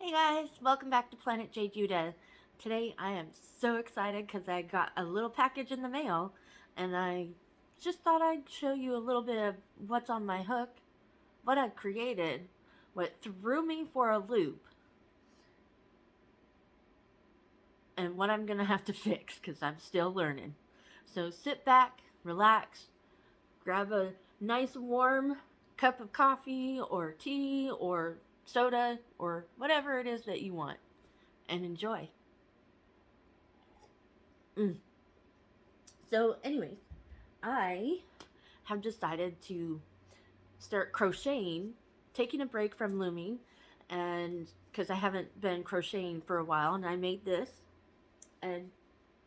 Hey guys, welcome back to Planet J Judah. Today I am so excited because I got a little package in the mail and I just thought I'd show you a little bit of what's on my hook, what I've created, what threw me for a loop, and what I'm going to have to fix because I'm still learning. So sit back, relax, grab a nice warm cup of coffee or tea or soda or whatever it is that you want and enjoy. Mm. So, anyways, I have decided to start crocheting, taking a break from looming, and because I haven't been crocheting for a while, and I made this, and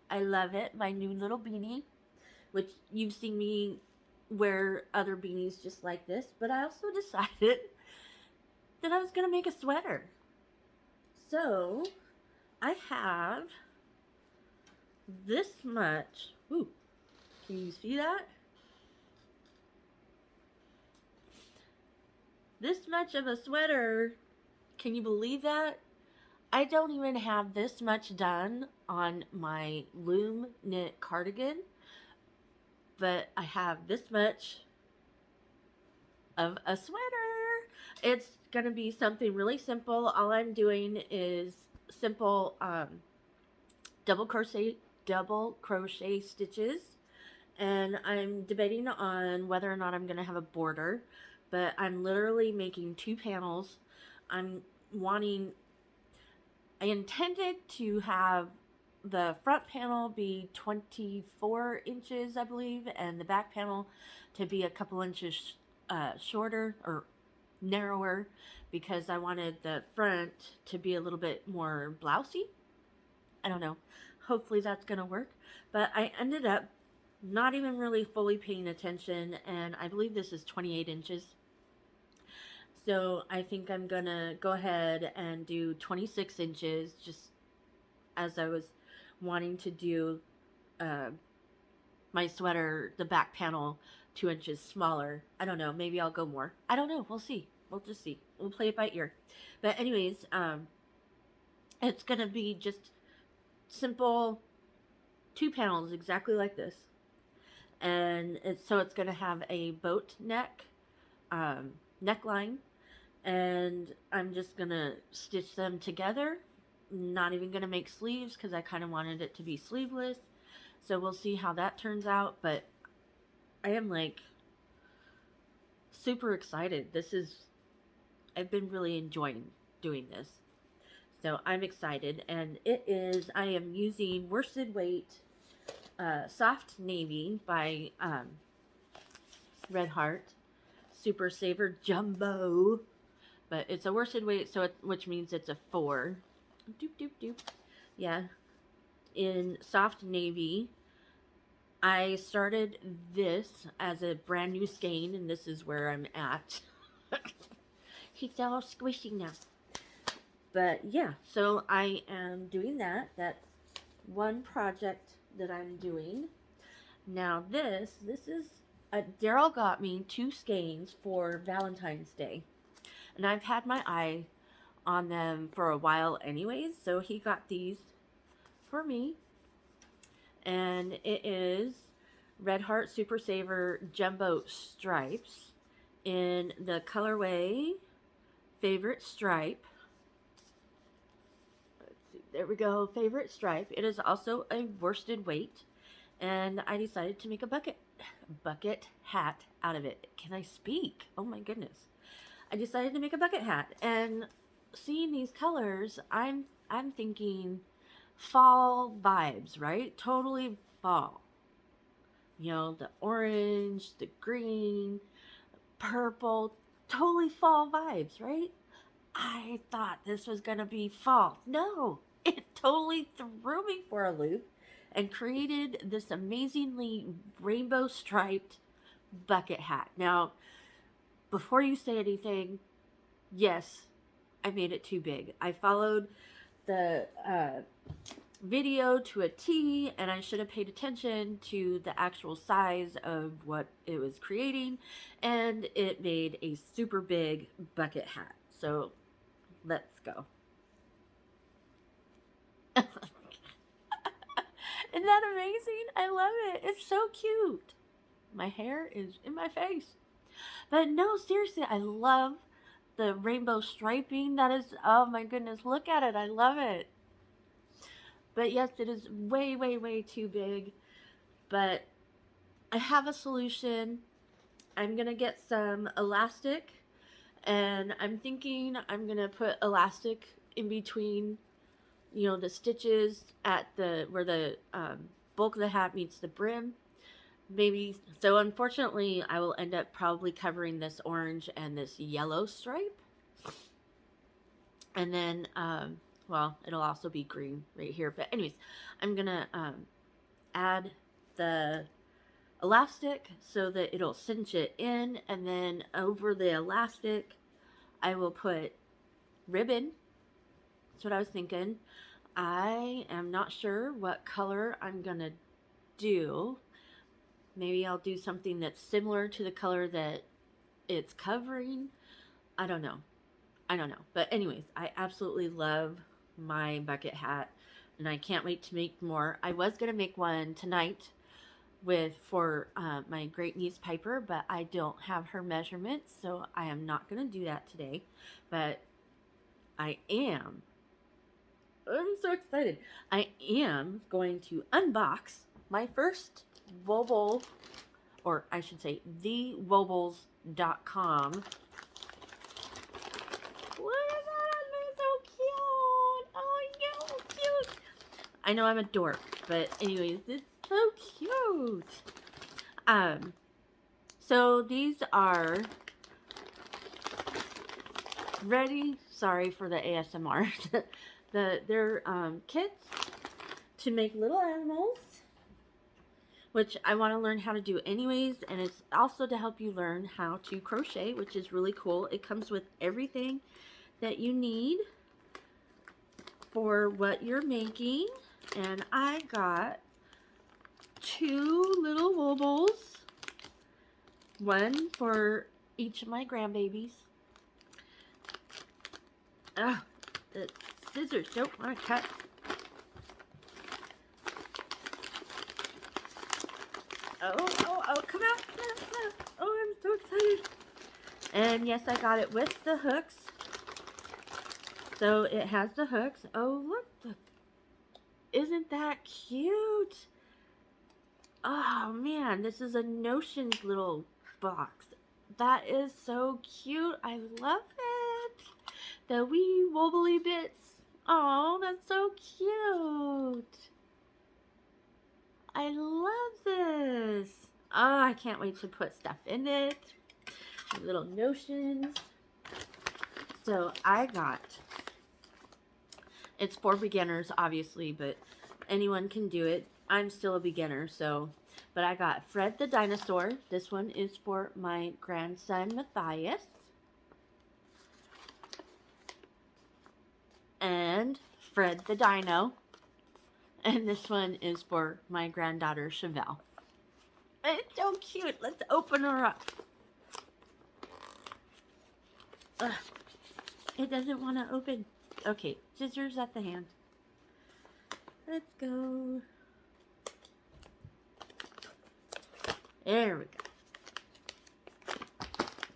I love it. My new little beanie, which you've seen me wear other beanies just like this, but I also decided that I was going to make a sweater. So, I have this much. Ooh, can you see that? This much of a sweater. Can you believe that? I don't even have this much done on my loom knit cardigan, but I have this much of a sweater. It's going to be something really simple. All I'm doing is simple double crochet stitches, and I'm debating on whether or not I'm going to have a border, but I'm literally making two panels. I'm wanting I intended to have the front panel be 24 inches, I believe, and the back panel to be a couple inches shorter or narrower because I wanted the front to be a little bit more blousey. I don't know. Hopefully that's going to work. But I ended up not even really fully paying attention, and I believe this is 28 inches. So I think I'm gonna go ahead and do 26 inches just as I was wanting to do uh, my sweater, the back panel, 2 inches smaller. I don't know. Maybe I'll go more. I don't know. We'll see. We'll just see. We'll play it by ear. But anyways, it's gonna be just simple two panels exactly like this, and it's gonna have a boat neck neckline, and I'm just gonna stitch them together. Not even gonna make sleeves because I kind of wanted it to be sleeveless. So we'll see how that turns out. But I am like super excited. I've been really enjoying doing this. So I'm excited. And I am using worsted weight soft navy by Red Heart Super Saver Jumbo. But it's a worsted weight, which means it's a 4. Doop, doop, doop. Yeah. In soft navy. I started this as a brand new skein, and this is where I'm at. He's all squishy now. But yeah, so I am doing that. That's one project that I'm doing. Now this is, Daryl got me 2 skeins for Valentine's Day. And I've had my eye on them for a while anyways, so he got these for me. And it is Red Heart Super Saver Jumbo Stripes in the colorway Favorite Stripe. Let's see, there we go, Favorite Stripe. It is also a worsted weight, and I decided to make a bucket hat out of it. Can I speak? Oh my goodness. I decided to make a bucket hat, and seeing these colors, I'm thinking fall vibes, right? Totally fall. You know, the orange, the green, purple, totally fall vibes, right? I thought this was going to be fall. No, it totally threw me for a loop and created this amazingly rainbow striped bucket hat. Now, before you say anything, yes, I made it too big. I followed the video to a T, and I should have paid attention to the actual size of what it was creating, and it made a super big bucket hat. So let's go. Isn't that amazing? I love it. It's so cute. My hair is in my face. But no, seriously, I love the rainbow striping. That is, oh my goodness, look at it. I love it. But yes, it is way, way, way too big. But I have a solution. I'm going to get some elastic. And I'm thinking I'm going to put elastic in between, the stitches at where the bulk of the hat meets the brim. Maybe, so unfortunately, I will end up probably covering this orange and this yellow stripe. And then, well, it'll also be green right here. But anyways, I'm going to add the elastic so that it'll cinch it in. And then over the elastic, I will put ribbon. That's what I was thinking. I am not sure what color I'm going to do. Maybe I'll do something that's similar to the color that it's covering. I don't know. But anyways, I absolutely love my bucket hat, and I can't wait to make more. I was going to make one tonight for my great niece Piper, but I don't have her measurements, so I am not going to do that today. But I'm so excited. I am going to unbox my first Wooble, or I should say thewoobles.com. Look at that, they're so cute. Oh, you're so cute. I know I'm a dork, but anyways, it's so cute. So these are ready. Sorry for the ASMR. They're kits to make little animals, which I want to learn how to do anyways, and it's also to help you learn how to crochet, which is really cool. It comes with everything that you need for what you're making, and I got 2 little Woobles, one for each of my grandbabies. Oh, the scissors don't want to cut. Oh, come out. Oh, I'm so excited. And yes, I got it with the hooks. So it has the hooks. Oh, look. Isn't that cute? Oh, man, this is a Notions little box. That is so cute. I love it. The wee wobbly bits. Oh, that's so cute. I love this. Oh, I can't wait to put stuff in it. Little Notions. So I got, it's for beginners obviously, but anyone can do it. I'm still a beginner, so, but I got Fred the Dinosaur. This one is for my grandson Matthias. And Fred the Dino. And this one is for my granddaughter Chevelle. It's so cute. Let's open her up. Ugh. It doesn't want to open. Okay, scissors at the hand. Let's go. There we go.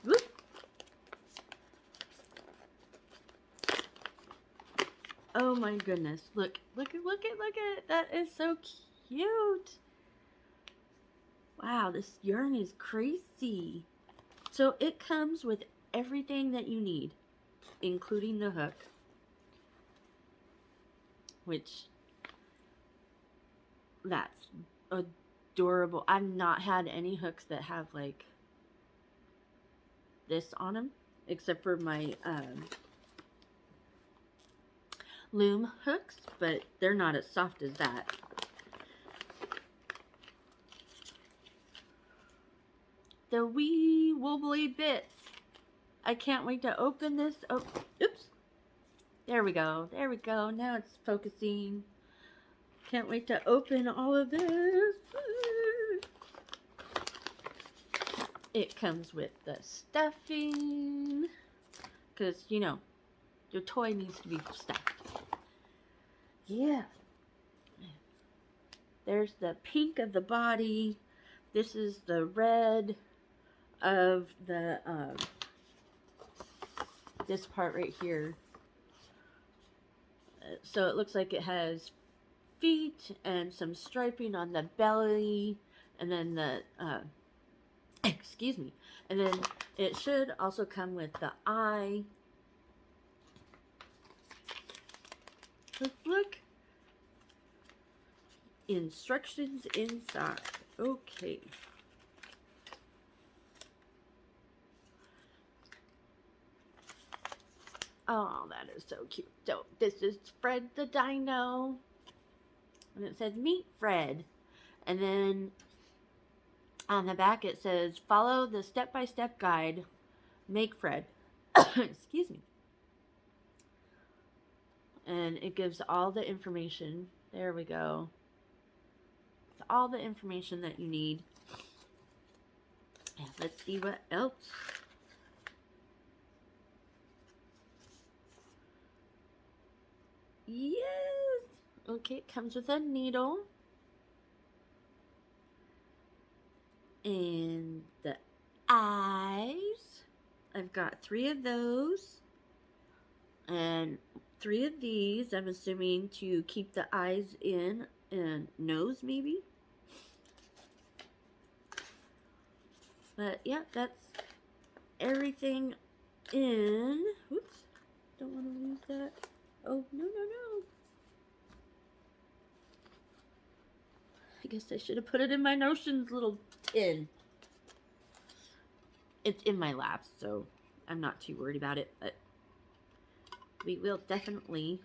Whoop. Oh my goodness. Look at. That is so cute. Wow, this yarn is crazy. So it comes with everything that you need, including the hook, which, that's adorable. I've not had any hooks that have like this on them, except for my loom hooks, but they're not as soft as that. The wee wobbly bits. I can't wait to open this. Oh, oops. There we go. There we go. Now it's focusing. Can't wait to open all of this. It comes with the stuffing, because, you know, your toy needs to be stuffed. Yeah. There's the pink of the body. This is the red of the this part right here. So it looks like it has feet and some striping on the belly, and then the excuse me, and then it should also come with the eye. Let's look. Instructions inside. Okay. Oh, that is so cute. So this is Fred the Dino. And it says meet Fred. And then on the back it says follow the step-by-step guide. Make Fred. Excuse me. And it gives all the information. There we go. It's all the information that you need. And let's see what else. Yes. Okay, it comes with a needle. And the eyes. I've got 3 of those. And 3 of these, I'm assuming, to keep the eyes in, and nose maybe. But yeah, that's everything in. Oops, don't want to lose that. Oh, no. I guess I should have put it in my Notions little tin. It's in my lap, so I'm not too worried about it, but we will definitely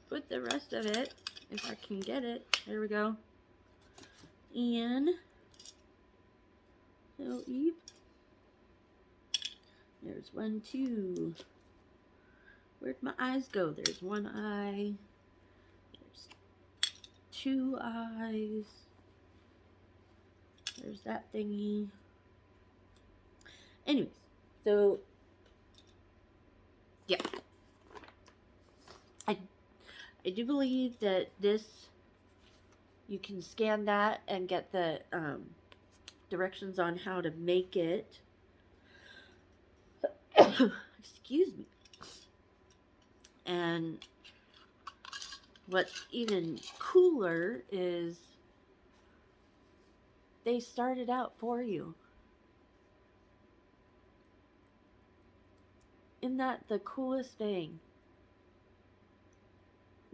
put the rest of it, if I can get it. There we go. And so Eve. There's 1, 2. Where'd my eyes go? There's 1 eye. There's 2 eyes. There's that thingy. Anyways, so yeah. I do believe that this, you can scan that and get the directions on how to make it. Excuse me. And what's even cooler is they started out for you. Isn't that the coolest thing?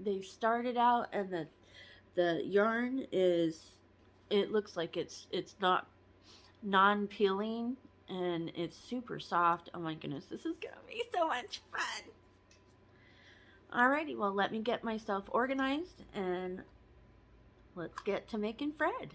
They started out, and the yarn is, it looks like it's not non-peeling, and it's super soft. Oh my goodness, this is gonna be so much fun. Alrighty, well, let me get myself organized and let's get to making Fred.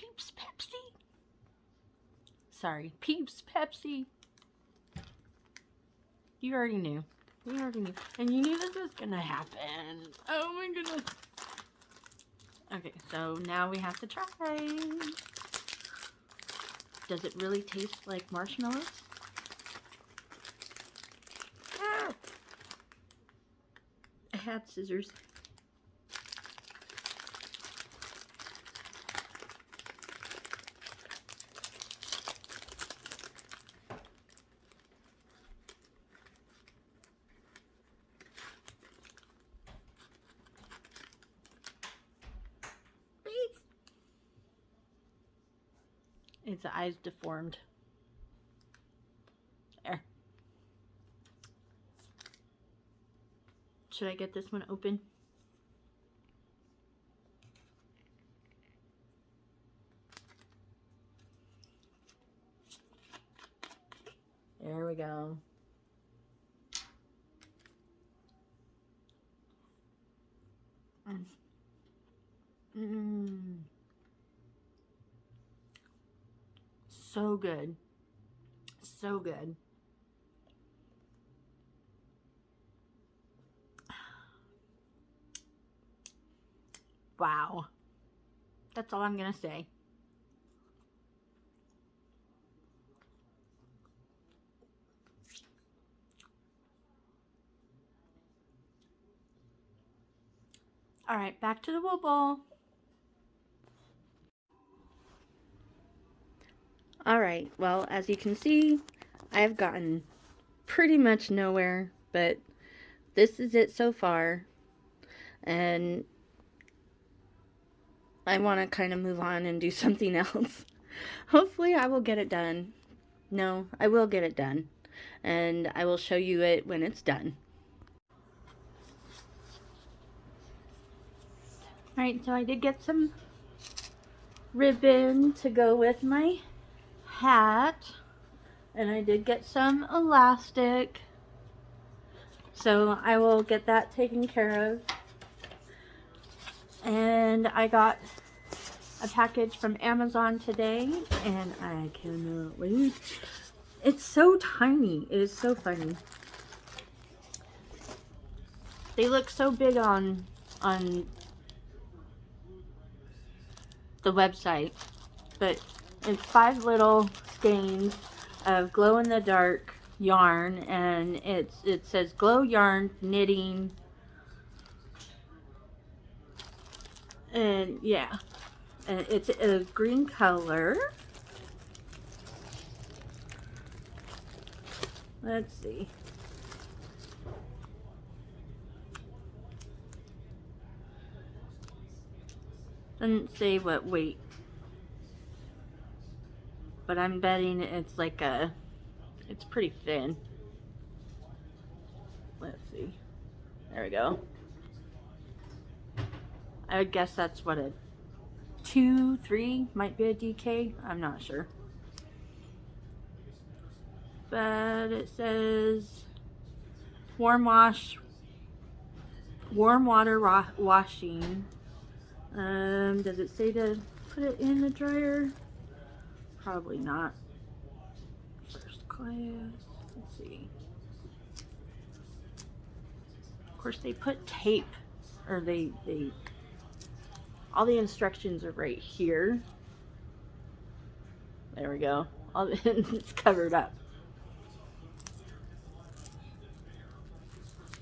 Peeps Pepsi. Sorry, Peeps Pepsi. You already knew. You already knew. And you knew this was gonna happen. Oh my goodness. Okay, so now we have to try. Does it really taste like marshmallows? Ah! I had scissors. Its eyes deformed. There. Should I get this one open? There we go. So good. So good. Wow. That's all I'm gonna say. Alright, back to the Wooble. Alright, well, as you can see, I've gotten pretty much nowhere, but this is it so far. And I want to kind of move on and do something else. Hopefully I will get it done. No, I will get it done. And I will show you it when it's done. Alright, so I did get some ribbon to go with my hat. And I did get some elastic. So I will get that taken care of. And I got a package from Amazon today, and I cannot wait. It's so tiny. It is so funny. They look so big on the website, but it's 5 little skeins of glow-in-the-dark yarn, and it says glow yarn knitting, and yeah, and it's a green color. Let's see. Doesn't say what weight, but I'm betting it's like it's pretty thin. Let's see. There we go. I guess that's what a 2, 3 might be a DK. I'm not sure. But it says warm water washing. Does it say to put it in the dryer? Probably not. First class. Let's see. Of course, they put tape, or they all the instructions are right here. There we go. It's covered up.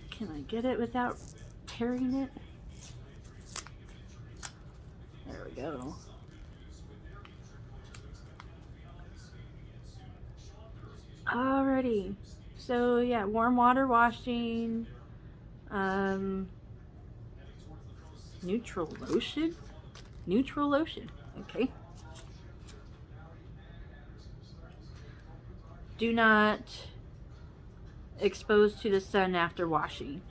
Can I get it without tearing it? There we go. Alrighty. So yeah, warm water washing. Neutral lotion? Neutral lotion. Okay. Do not expose to the sun after washing.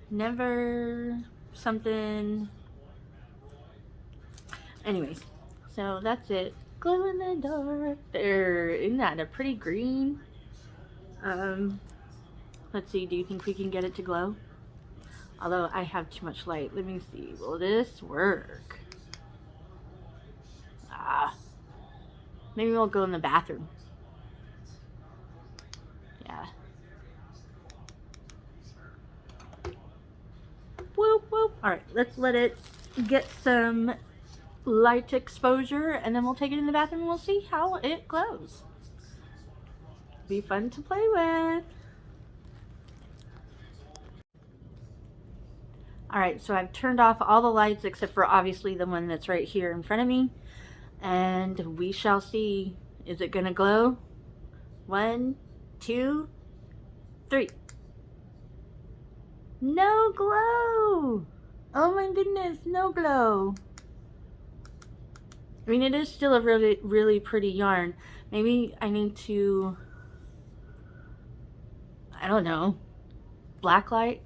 Never something. Anyways, so that's it. Glow in the dark. There, isn't that a pretty green? Let's see, do you think we can get it to glow? Although I have too much light. Let me see. Will this work? Ah. Maybe we'll go in the bathroom. Yeah. Whoop, whoop. Alright, let's let it get some light exposure, and then we'll take it in the bathroom and we'll see how it glows. Be fun to play with. Alright, so I've turned off all the lights except for obviously the one that's right here in front of me. And we shall see. Is it gonna glow? 1, 2, 3. No glow! Oh my goodness, no glow. I mean, it is still a really, really pretty yarn. Maybe I need to, I don't know, blacklight?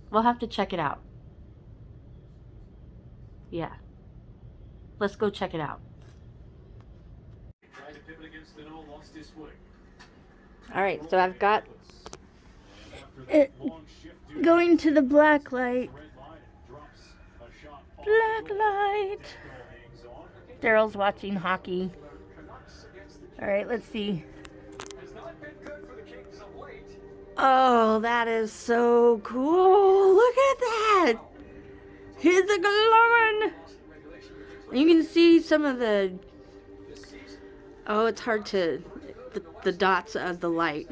We'll have to check it out. Yeah. Let's go check it out. Alright, so I've got it going to the black light. Black light. Daryl's watching hockey. Alright, let's see. Oh, that is so cool. Look at that. Here's the glowing. You can see some of the... Oh, it's hard to... The dots of the light.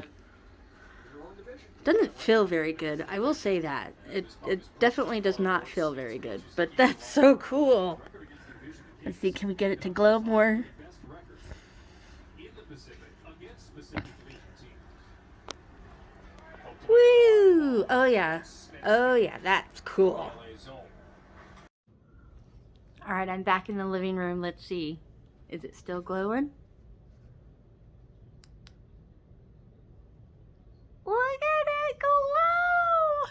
Doesn't feel very good. I will say that. It definitely does not feel very good. But that's so cool. Let's see, can we get it to glow more? Woo! Oh yeah. Oh yeah, that's cool. Alright, I'm back in the living room. Let's see. Is it still glowing? Look at it glow!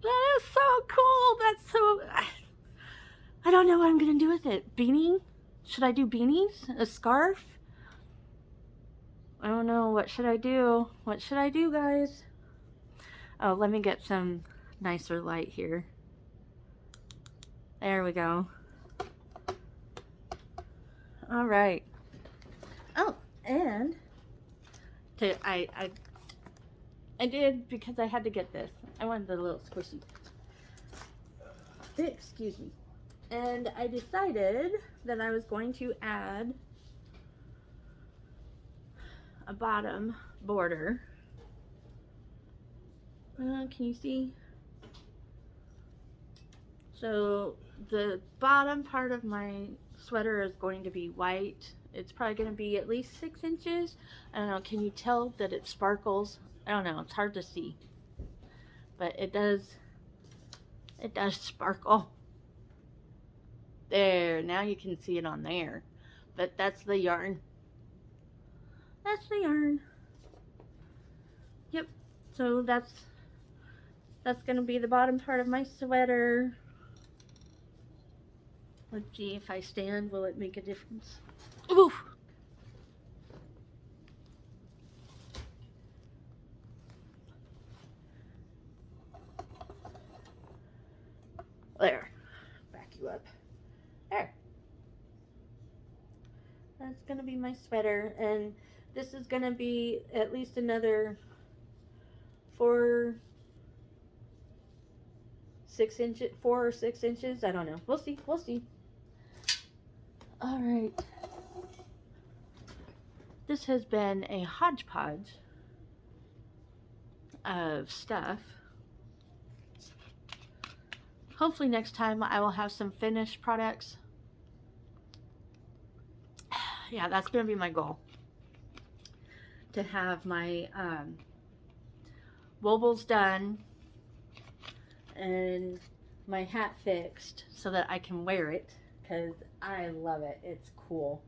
That is so cool! That's so... I don't know what I'm gonna do with it. Beanie? Should I do beanies? A scarf? I don't know. What should I do? What should I do, guys? Oh, let me get some nicer light here. There we go. All right. Oh, and I did, because I had to get this. I wanted the little squishy. Excuse me. And I decided that I was going to add a bottom border. Can you see? So the bottom part of my sweater is going to be white. It's probably going to be at least 6 inches. I don't know, can you tell that it sparkles? I don't know, it's hard to see. But it does sparkle. There, now you can see it on there. But that's the yarn. That's the yarn. Yep, so that's going to be the bottom part of my sweater. Let's see, if I stand, will it make a difference? Oof! There. Back you up. There. That's going to be my sweater, and this is going to be at least another 4 or 6 inches. I don't know. We'll see. We'll see. All right. This has been a hodgepodge of stuff. Hopefully next time I will have some finished products. Yeah, that's going to be my goal. To have my Woobles done and my hat fixed so that I can wear it, because I love it. It's cool.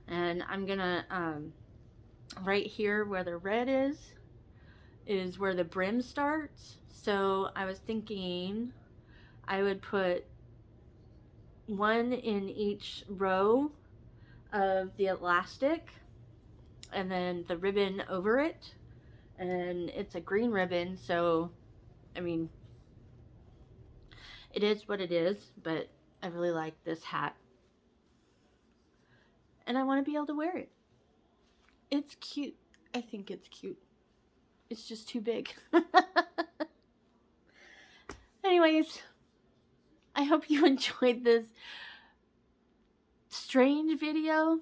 And I'm gonna right here where the red is where the brim starts. So I was thinking I would put one in each row of the elastic and then the ribbon over it. And it's a green ribbon, so I mean, it is what it is, but I really like this hat. And I want to be able to wear it. It's cute. I think it's cute. It's just too big. Anyways, I hope you enjoyed this strange video.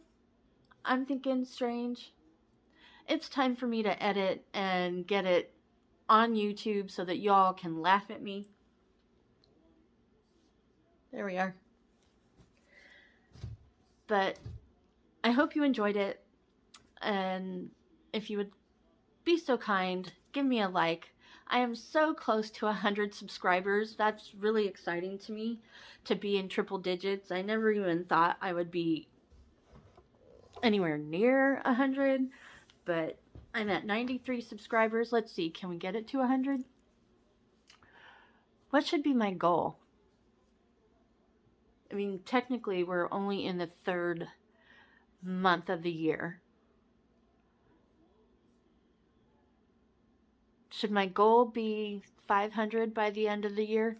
I'm thinking strange. It's time for me to edit and get it on YouTube so that y'all can laugh at me. There we are. But I hope you enjoyed it. And if you would be so kind, give me a like. I am so close to 100 subscribers. That's really exciting to me, to be in triple digits. I never even thought I would be anywhere near 100, but I'm at 93 subscribers. Let's see, can we get it to 100? What should be my goal? I mean, technically, we're only in the 3rd month of the year. Should my goal be 500 by the end of the year?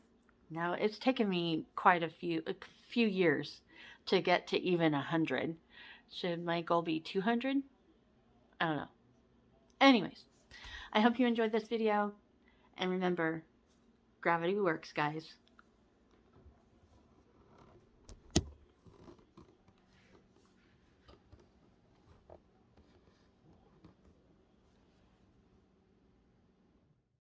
No, it's taken me quite a few years to get to even 100. Should my goal be 200? I don't know. Anyways, I hope you enjoyed this video. And remember, gravity works, guys.